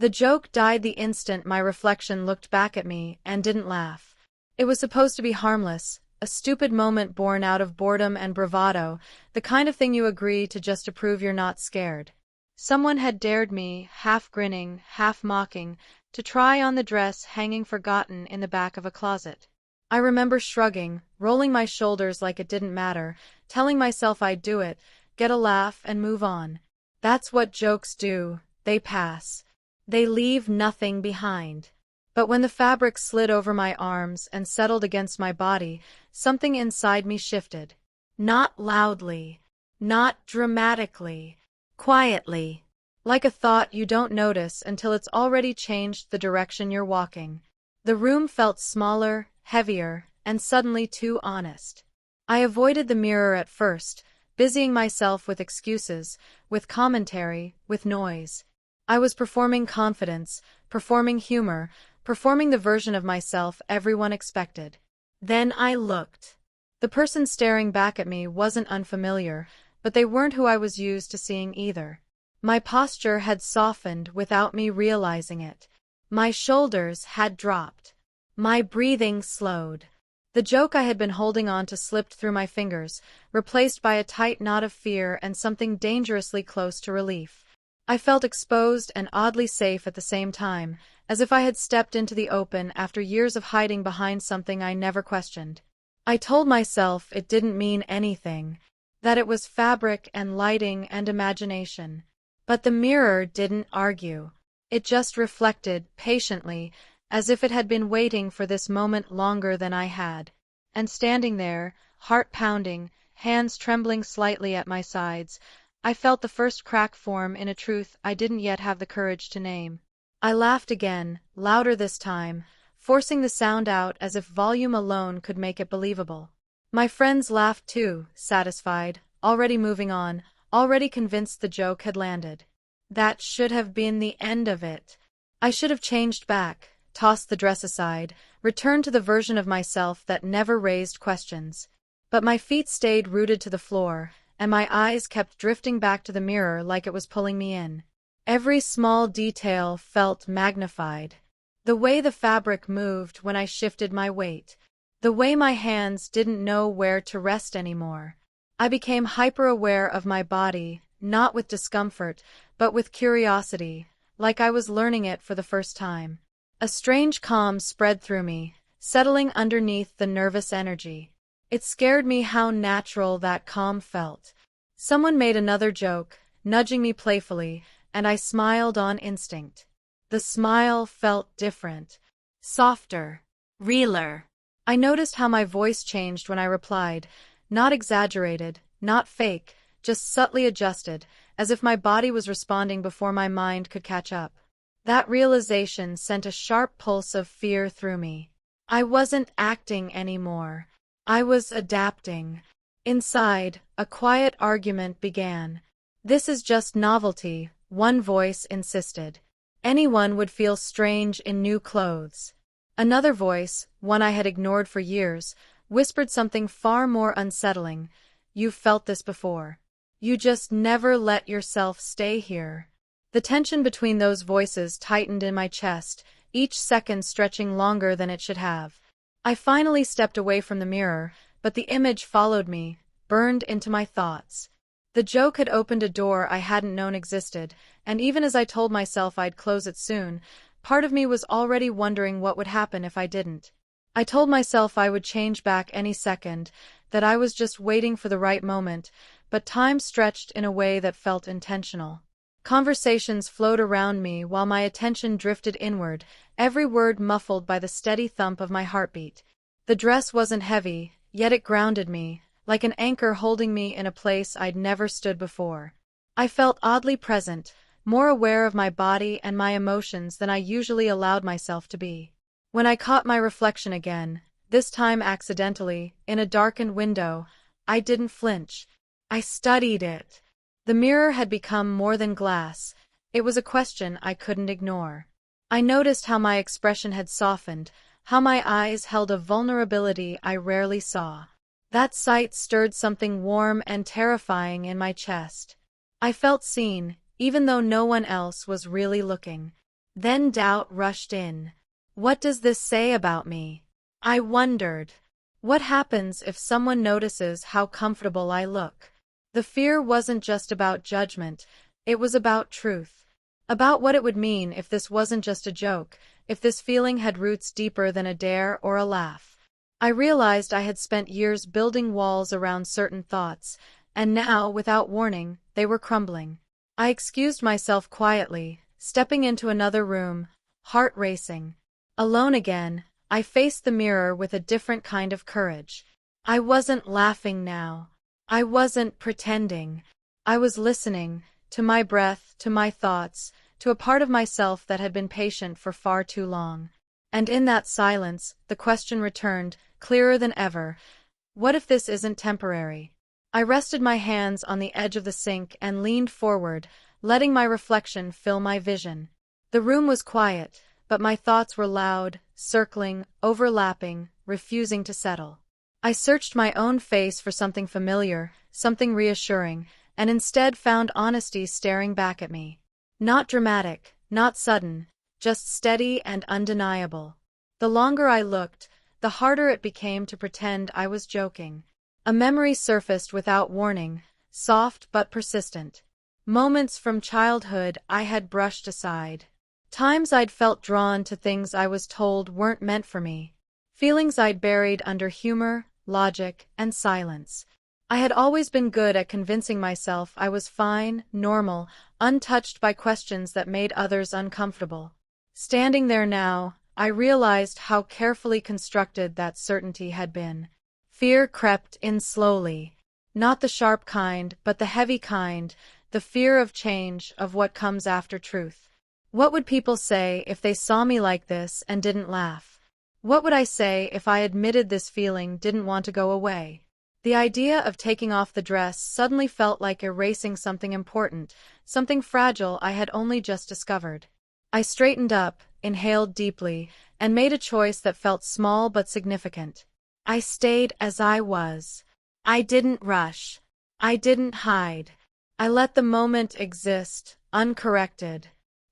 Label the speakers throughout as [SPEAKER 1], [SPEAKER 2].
[SPEAKER 1] The joke died the instant my reflection looked back at me and didn't laugh. It was supposed to be harmless, a stupid moment born out of boredom and bravado, the kind of thing you agree to just to prove you're not scared. Someone had dared me, half grinning, half mocking, to try on the dress hanging forgotten in the back of a closet. I remember shrugging, rolling my shoulders like it didn't matter, telling myself I'd do it, get a laugh and move on. That's what jokes do, they pass. They leave nothing behind. But when the fabric slid over my arms and settled against my body, something inside me shifted. Not loudly, not dramatically, quietly. Like a thought you don't notice until it's already changed the direction you're walking. The room felt smaller, heavier, and suddenly too honest. I avoided the mirror at first, busying myself with excuses, with commentary, with noise. I was performing confidence, performing humor, performing the version of myself everyone expected. Then I looked. The person staring back at me wasn't unfamiliar, but they weren't who I was used to seeing either. My posture had softened without me realizing it. My shoulders had dropped. My breathing slowed. The joke I had been holding on to slipped through my fingers, replaced by a tight knot of fear and something dangerously close to relief. I felt exposed and oddly safe at the same time, as if I had stepped into the open after years of hiding behind something I never questioned. I told myself it didn't mean anything, that it was fabric and lighting and imagination. But the mirror didn't argue. It just reflected, patiently, as if it had been waiting for this moment longer than I had. And standing there, heart pounding, hands trembling slightly at my sides, I felt the first crack form in a truth I didn't yet have the courage to name. I laughed again, louder this time, forcing the sound out as if volume alone could make it believable. My friends laughed too, satisfied, already moving on, already convinced the joke had landed. That should have been the end of it. I should have changed back, tossed the dress aside, returned to the version of myself that never raised questions. But my feet stayed rooted to the floor, and my eyes kept drifting back to the mirror like it was pulling me in. Every small detail felt magnified. The way the fabric moved when I shifted my weight. The way my hands didn't know where to rest anymore. I became hyper-aware of my body, not with discomfort, but with curiosity, like I was learning it for the first time. A strange calm spread through me, settling underneath the nervous energy. It scared me how natural that calm felt. Someone made another joke, nudging me playfully, and I smiled on instinct. The smile felt different, softer, realer. I noticed how my voice changed when I replied, not exaggerated, not fake, just subtly adjusted, as if my body was responding before my mind could catch up. That realization sent a sharp pulse of fear through me. I wasn't acting anymore. I was adapting. Inside, a quiet argument began. This is just novelty, one voice insisted. Anyone would feel strange in new clothes. Another voice, one I had ignored for years, whispered something far more unsettling. You've felt this before. You just never let yourself stay here. The tension between those voices tightened in my chest, each second stretching longer than it should have. I finally stepped away from the mirror, but the image followed me, burned into my thoughts. The joke had opened a door I hadn't known existed, and even as I told myself I'd close it soon, part of me was already wondering what would happen if I didn't. I told myself I would change back any second, that I was just waiting for the right moment, but time stretched in a way that felt intentional. Conversations flowed around me while my attention drifted inward, every word muffled by the steady thump of my heartbeat. The dress wasn't heavy, yet it grounded me, like an anchor holding me in a place I'd never stood before. I felt oddly present, more aware of my body and my emotions than I usually allowed myself to be. When I caught my reflection again, this time accidentally, in a darkened window, I didn't flinch. I studied it. The mirror had become more than glass. It was a question I couldn't ignore. I noticed how my expression had softened, how my eyes held a vulnerability I rarely saw. That sight stirred something warm and terrifying in my chest. I felt seen, even though no one else was really looking. Then doubt rushed in. What does this say about me? I wondered. What happens if someone notices how comfortable I look? The fear wasn't just about judgment, it was about truth. About what it would mean if this wasn't just a joke, if this feeling had roots deeper than a dare or a laugh. I realized I had spent years building walls around certain thoughts, and now, without warning, they were crumbling. I excused myself quietly, stepping into another room, heart racing. Alone again, I faced the mirror with a different kind of courage. I wasn't laughing now. I wasn't pretending. I was listening, to my breath, to my thoughts, to a part of myself that had been patient for far too long. And in that silence, the question returned, clearer than ever. What if this isn't temporary? I rested my hands on the edge of the sink and leaned forward, letting my reflection fill my vision. The room was quiet, but my thoughts were loud, circling, overlapping, refusing to settle. I searched my own face for something familiar, something reassuring, and instead found honesty staring back at me. Not dramatic, not sudden, just steady and undeniable. The longer I looked, the harder it became to pretend I was joking. A memory surfaced without warning, soft but persistent. Moments from childhood I had brushed aside. Times I'd felt drawn to things I was told weren't meant for me. Feelings I'd buried under humor, logic, and silence. I had always been good at convincing myself I was fine, normal, untouched by questions that made others uncomfortable. Standing there now, I realized how carefully constructed that certainty had been. Fear crept in slowly. Not the sharp kind, but the heavy kind, the fear of change, of what comes after truth. What would people say if they saw me like this and didn't laugh? What would I say if I admitted this feeling didn't want to go away? The idea of taking off the dress suddenly felt like erasing something important, something fragile I had only just discovered. I straightened up, inhaled deeply, and made a choice that felt small but significant. I stayed as I was. I didn't rush. I didn't hide. I let the moment exist, uncorrected.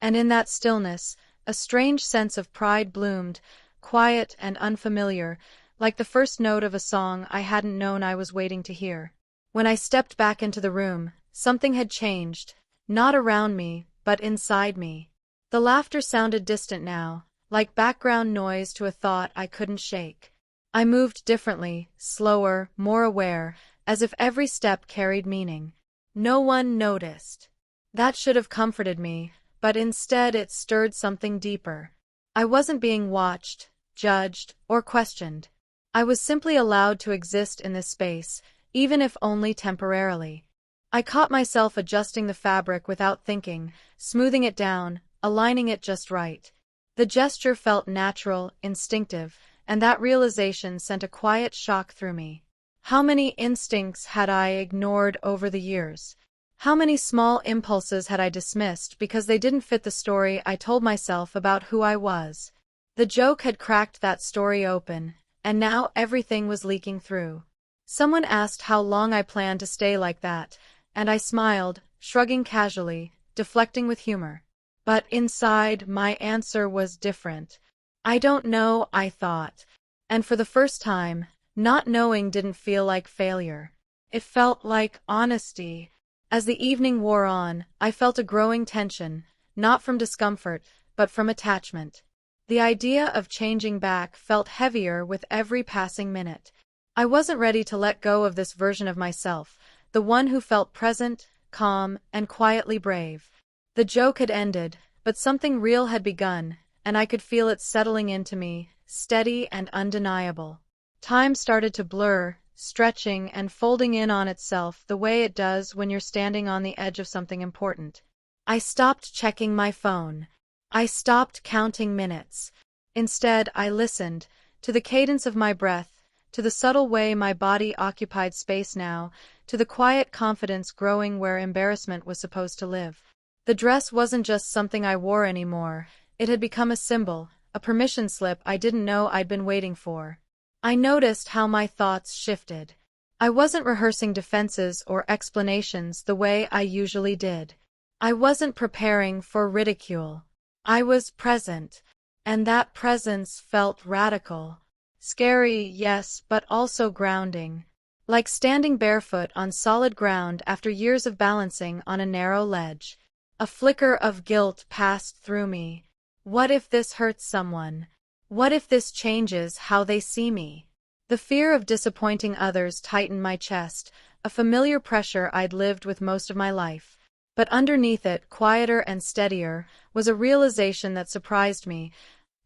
[SPEAKER 1] And in that stillness, a strange sense of pride bloomed, quiet and unfamiliar, like the first note of a song I hadn't known I was waiting to hear. When I stepped back into the room, something had changed, not around me, but inside me. The laughter sounded distant now, like background noise to a thought I couldn't shake. I moved differently, slower, more aware, as if every step carried meaning. No one noticed. That should have comforted me, but instead it stirred something deeper. I wasn't being watched, judged, or questioned. I was simply allowed to exist in this space, even if only temporarily. I caught myself adjusting the fabric without thinking, smoothing it down, aligning it just right. The gesture felt natural, instinctive, and that realization sent a quiet shock through me. How many instincts had I ignored over the years? How many small impulses had I dismissed because they didn't fit the story I told myself about who I was? The joke had cracked that story open, and now everything was leaking through. Someone asked how long I planned to stay like that, and I smiled, shrugging casually, deflecting with humor. But inside, my answer was different. I don't know, I thought. And for the first time, not knowing didn't feel like failure. It felt like honesty. As the evening wore on, I felt a growing tension, not from discomfort, but from attachment. The idea of changing back felt heavier with every passing minute. I wasn't ready to let go of this version of myself, the one who felt present, calm, and quietly brave. The joke had ended, but something real had begun, and I could feel it settling into me, steady and undeniable. Time started to blur, stretching and folding in on itself the way it does when you're standing on the edge of something important. I stopped checking my phone. I stopped counting minutes. Instead, I listened, to the cadence of my breath, to the subtle way my body occupied space now, to the quiet confidence growing where embarrassment was supposed to live. The dress wasn't just something I wore anymore, it had become a symbol, a permission slip I didn't know I'd been waiting for. I noticed how my thoughts shifted. I wasn't rehearsing defenses or explanations the way I usually did. I wasn't preparing for ridicule. I was present, and that presence felt radical. Scary, yes, but also grounding. Like standing barefoot on solid ground after years of balancing on a narrow ledge. A flicker of guilt passed through me. What if this hurts someone? What if this changes how they see me? The fear of disappointing others tightened my chest, a familiar pressure I'd lived with most of my life. But underneath it, quieter and steadier, was a realization that surprised me.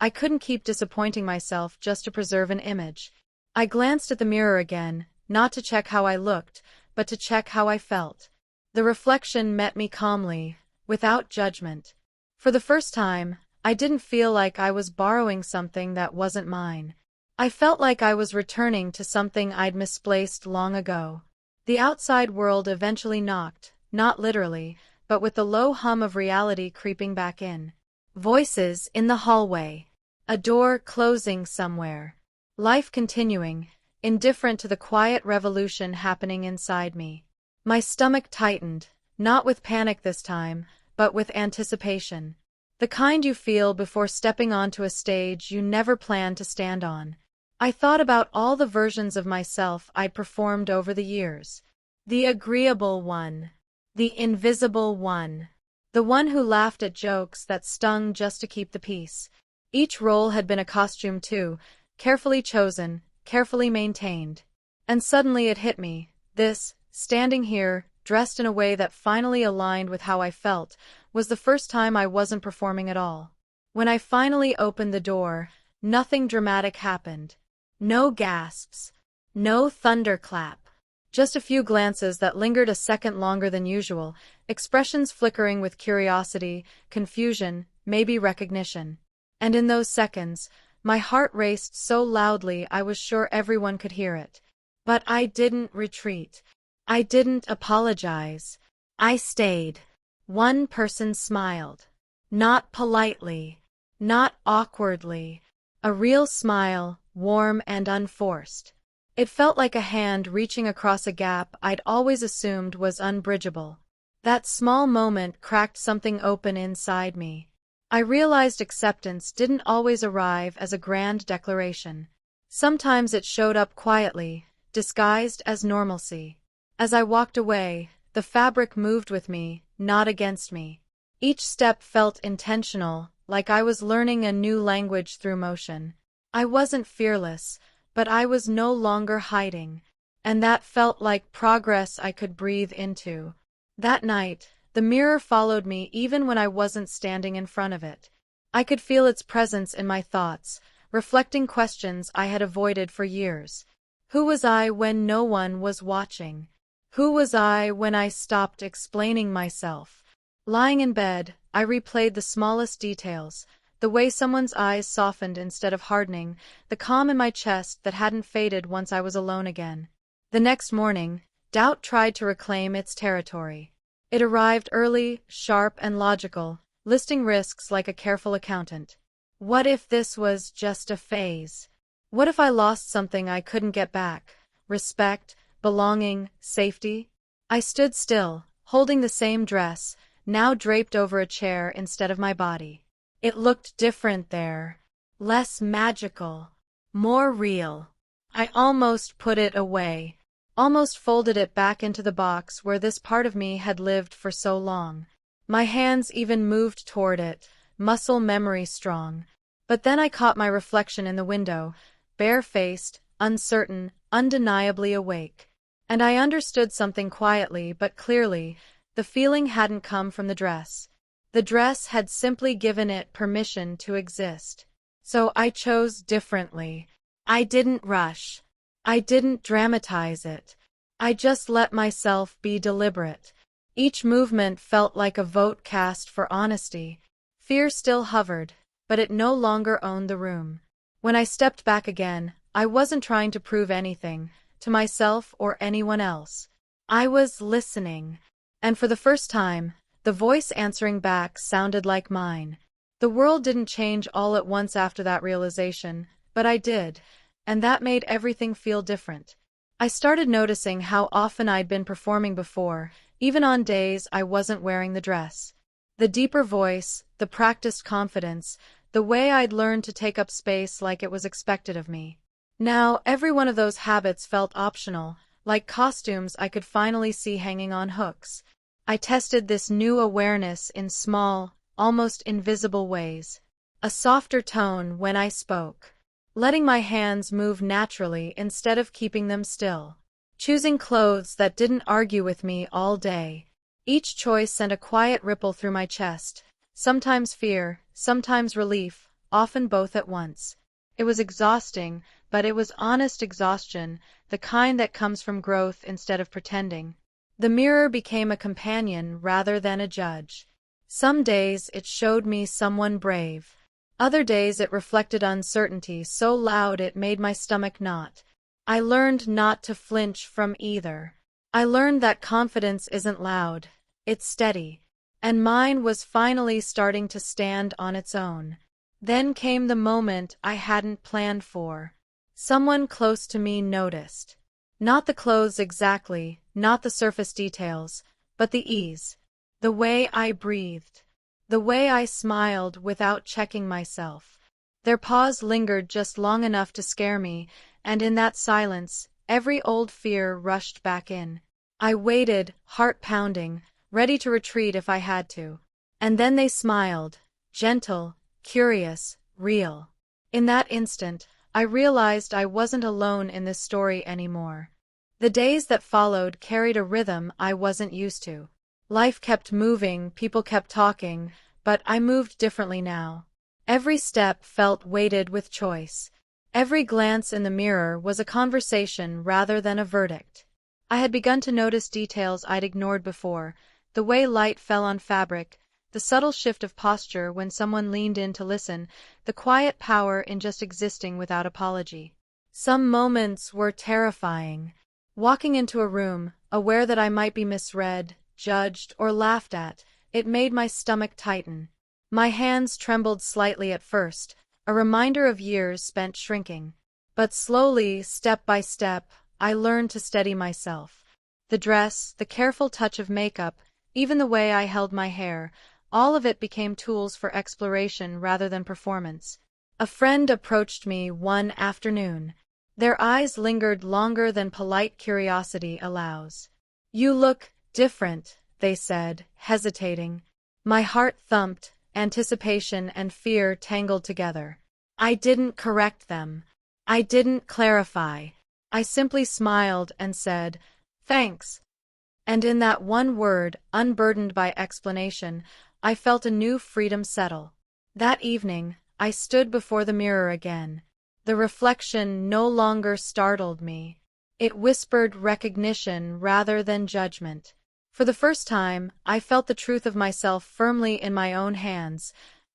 [SPEAKER 1] I couldn't keep disappointing myself just to preserve an image. I glanced at the mirror again, not to check how I looked, but to check how I felt. The reflection met me calmly, without judgment. For the first time, I didn't feel like I was borrowing something that wasn't mine. I felt like I was returning to something I'd misplaced long ago. The outside world eventually knocked, not literally, but with the low hum of reality creeping back in. Voices in the hallway. A door closing somewhere. Life continuing, indifferent to the quiet revolution happening inside me. My stomach tightened, not with panic this time, but with anticipation. The kind you feel before stepping onto a stage you never planned to stand on. I thought about all the versions of myself I'd performed over the years. The agreeable one. The invisible one. The one who laughed at jokes that stung just to keep the peace. Each role had been a costume too, carefully chosen, carefully maintained. And suddenly it hit me, this, standing here, dressed in a way that finally aligned with how I felt, was the first time I wasn't performing at all. When I finally opened the door, nothing dramatic happened. No gasps. No thunderclap. Just a few glances that lingered a second longer than usual, expressions flickering with curiosity, confusion, maybe recognition. And in those seconds, my heart raced so loudly I was sure everyone could hear it. But I didn't retreat. I didn't apologize. I stayed. One person smiled. Not politely. Not awkwardly. A real smile, warm and unforced. It felt like a hand reaching across a gap I'd always assumed was unbridgeable. That small moment cracked something open inside me. I realized acceptance didn't always arrive as a grand declaration. Sometimes it showed up quietly, disguised as normalcy. As I walked away, the fabric moved with me, not against me. Each step felt intentional, like I was learning a new language through motion. I wasn't fearless, but I was no longer hiding. And that felt like progress I could breathe into. That night, the mirror followed me even when I wasn't standing in front of it. I could feel its presence in my thoughts, reflecting questions I had avoided for years. Who was I when no one was watching? Who was I when I stopped explaining myself? Lying in bed, I replayed the smallest details, the way someone's eyes softened instead of hardening, the calm in my chest that hadn't faded once I was alone again. The next morning, doubt tried to reclaim its territory. It arrived early, sharp and logical, listing risks like a careful accountant. What if this was just a phase? What if I lost something I couldn't get back? Respect, belonging, safety? I stood still, holding the same dress, now draped over a chair instead of my body. It looked different there. Less magical. More real. I almost put it away. Almost folded it back into the box where this part of me had lived for so long. My hands even moved toward it, muscle memory strong. But then I caught my reflection in the window, bare-faced, uncertain, undeniably awake. And I understood something quietly but clearly. The feeling hadn't come from the dress. The dress had simply given it permission to exist. So I chose differently. I didn't rush. I didn't dramatize it. I just let myself be deliberate. Each movement felt like a vote cast for honesty. Fear still hovered, but it no longer owned the room. When I stepped back again, I wasn't trying to prove anything, to myself or anyone else. I was listening. And for the first time, the voice answering back sounded like mine. The world didn't change all at once after that realization, but I did, and that made everything feel different. I started noticing how often I'd been performing before, even on days I wasn't wearing the dress. The deeper voice, the practiced confidence, the way I'd learned to take up space like it was expected of me. Now, every one of those habits felt optional, like costumes I could finally see hanging on hooks. I tested this new awareness in small, almost invisible ways. A softer tone when I spoke. Letting my hands move naturally instead of keeping them still. Choosing clothes that didn't argue with me all day. Each choice sent a quiet ripple through my chest. Sometimes fear, sometimes relief, often both at once. It was exhausting, but it was honest exhaustion, the kind that comes from growth instead of pretending. The mirror became a companion rather than a judge. Some days it showed me someone brave. Other days it reflected uncertainty so loud it made my stomach knot. I learned not to flinch from either. I learned that confidence isn't loud, it's steady. And mine was finally starting to stand on its own. Then came the moment I hadn't planned for. Someone close to me noticed. Not the clothes exactly, not the surface details, but the ease. The way I breathed. The way I smiled without checking myself. Their pause lingered just long enough to scare me, and in that silence, every old fear rushed back in. I waited, heart pounding, ready to retreat if I had to. And then they smiled, gentle, curious, real. In that instant, I realized I wasn't alone in this story anymore. The days that followed carried a rhythm I wasn't used to. Life kept moving, people kept talking, but I moved differently now. Every step felt weighted with choice. Every glance in the mirror was a conversation rather than a verdict. I had begun to notice details I'd ignored before, the way light fell on fabric, the subtle shift of posture when someone leaned in to listen, the quiet power in just existing without apology. Some moments were terrifying. Walking into a room, aware that I might be misread, judged, or laughed at, it made my stomach tighten. My hands trembled slightly at first, a reminder of years spent shrinking. But slowly, step by step, I learned to steady myself. The dress, the careful touch of makeup, even the way I held my hair, all of it became tools for exploration rather than performance. A friend approached me one afternoon. Their eyes lingered longer than polite curiosity allows. "You look different," they said, hesitating. My heart thumped, anticipation and fear tangled together. I didn't correct them. I didn't clarify. I simply smiled and said, "Thanks." And in that one word, unburdened by explanation, I felt a new freedom settle. That evening, I stood before the mirror again. The reflection no longer startled me. It whispered recognition rather than judgment. For the first time, I felt the truth of myself firmly in my own hands,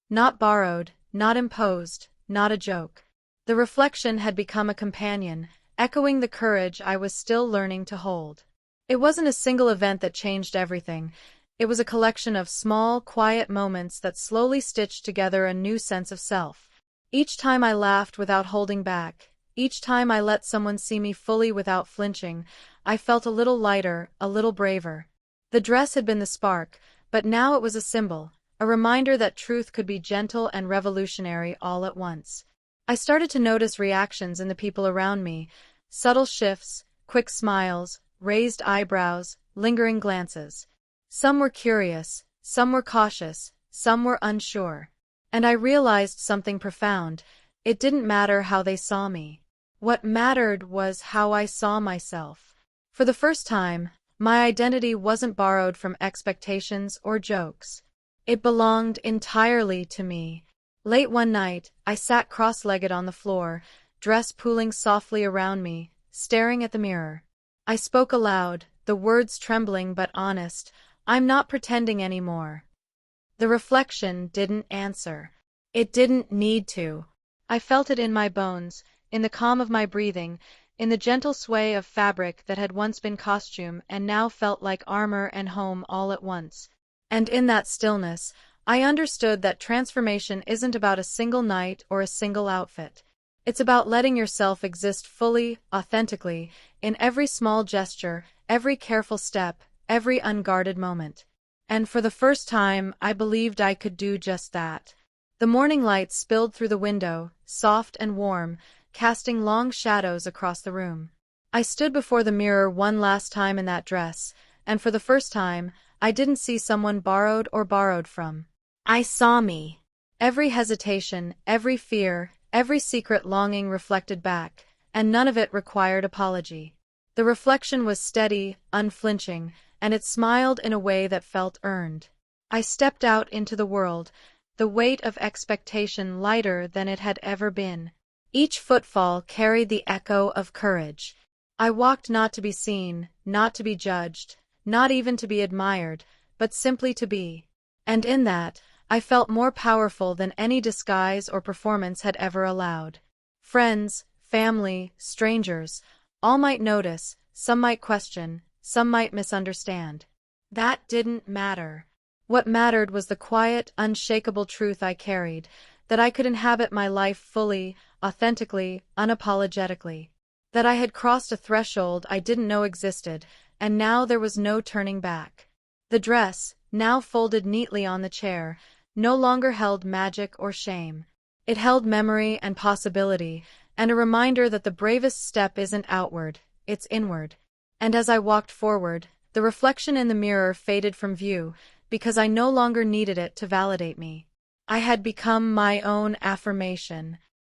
[SPEAKER 1] not borrowed, not imposed, not a joke. The reflection had become a companion, echoing the courage I was still learning to hold. It wasn't a single event that changed everything. It was a collection of small, quiet moments that slowly stitched together a new sense of self. Each time I laughed without holding back, each time I let someone see me fully without flinching, I felt a little lighter, a little braver. The dress had been the spark, but now it was a symbol, a reminder that truth could be gentle and revolutionary all at once. I started to notice reactions in the people around me, subtle shifts, quick smiles, raised eyebrows, lingering glances. Some were curious, some were cautious, some were unsure. And I realized something profound. It didn't matter how they saw me. What mattered was how I saw myself. For the first time, my identity wasn't borrowed from expectations or jokes. It belonged entirely to me. Late one night, I sat cross-legged on the floor, dress pooling softly around me, staring at the mirror. I spoke aloud, the words trembling but honest, "I'm not pretending anymore." The reflection didn't answer. It didn't need to. I felt it in my bones, in the calm of my breathing, in the gentle sway of fabric that had once been costume and now felt like armor and home all at once. And in that stillness, I understood that transformation isn't about a single night or a single outfit. It's about letting yourself exist fully, authentically, in every small gesture, every careful step, every unguarded moment. And for the first time, I believed I could do just that. The morning light spilled through the window, soft and warm, casting long shadows across the room. I stood before the mirror one last time in that dress, and for the first time, I didn't see someone borrowed from. I saw me. Every hesitation, every fear, every secret longing reflected back, and none of it required apology. The reflection was steady, unflinching, and it smiled in a way that felt earned. I stepped out into the world, the weight of expectation lighter than it had ever been. Each footfall carried the echo of courage. I walked not to be seen, not to be judged, not even to be admired, but simply to be. And in that, I felt more powerful than any disguise or performance had ever allowed. Friends, family, strangers, all might notice, some might question, some might misunderstand. That didn't matter. What mattered was the quiet, unshakable truth I carried, that I could inhabit my life fully, authentically, unapologetically. That I had crossed a threshold I didn't know existed, and now there was no turning back. The dress, now folded neatly on the chair, no longer held magic or shame. It held memory and possibility, and a reminder that the bravest step isn't outward, it's inward. And as I walked forward, the reflection in the mirror faded from view, because I no longer needed it to validate me. I had become my own affirmation.